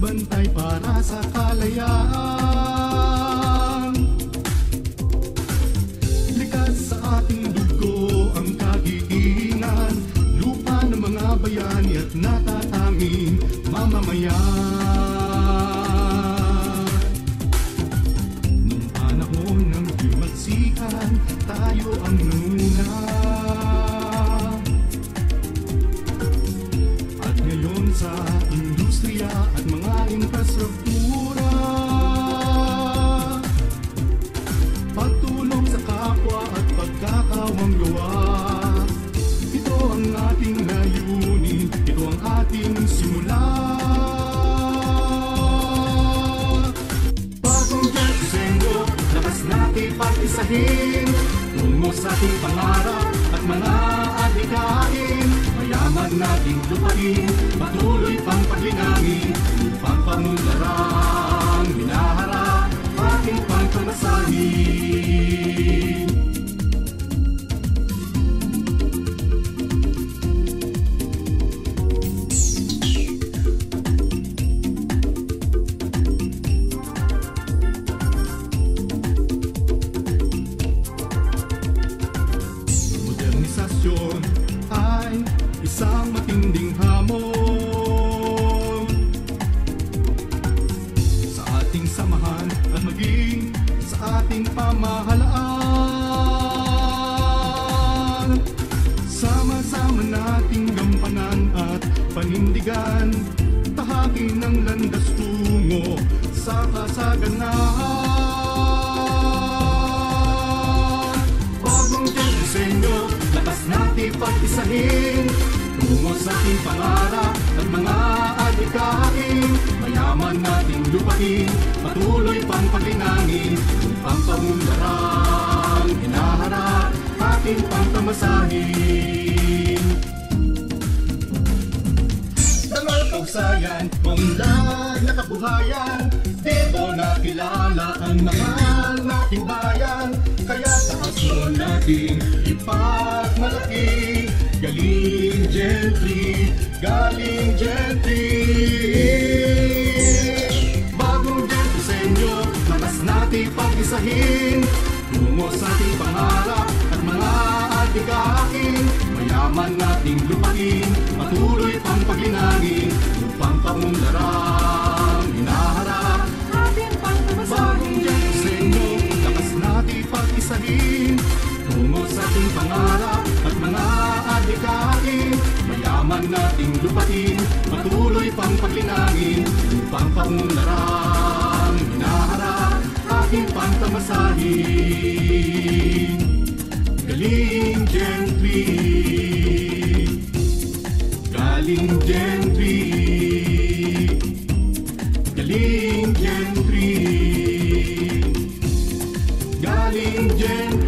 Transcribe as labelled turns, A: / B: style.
A: nagbantay para sa kalayaan. Likas sa ating dugo ang kagitingan, lupa ng mga bayani at natatanging mamamayan. Nung panahon ng himagsikan, tayo ang nanguna. At ngayon sa industriya at mga infrastruktura, pagtulong sa kapwa at pagkakawang gawa, ito ang ating layunin, ito ang ating simula. Bagong disenyo, lakas natin pag-isahin, tungo sa ating pangarap at mga adhikain. Mayaman nating lupain, patuloy pang paglinangin, upang pamunlarang hinaharap ating pangpamasahin. Modernisasyon ay isang matinding hamon sa ating samahan at maging sa ating pamahalaan. Sama-sama nating gampanan at panindigan, tahakin ng landas tungo sa kasaganaan. Bagong disenyo, lakas natin pag-isahin, tungo sa ating pangarap at mga adhikain. Mayaman nating lupain, patuloy pang paglinangin, upang pamunlarang hinaharap ating pangpamasahin. Dangal kausayan, maunlad na kabuhayan, dito nakilala ang mahal nating bayan. Kaya taas mo nating ipagmalaki, galing gently, galing gently. Bagong disenyo, lakas natin pag-isahin, tungo sa ating pangarap at mga adhikain. Mayaman nating lupain, patuloy pang paglinangin, upang pamunlarang hinaharap ating pangpamasahin. Bagong disenyo, lakas natin pag-isahin, tungo sa ating pangarap at mga adhikain. Mayaman nating lupain, patuloy pang paglinangin, upang pamunlarang hinaharap ating pangpamasahin. Galing gently, galing gently, galing gently, galing gently.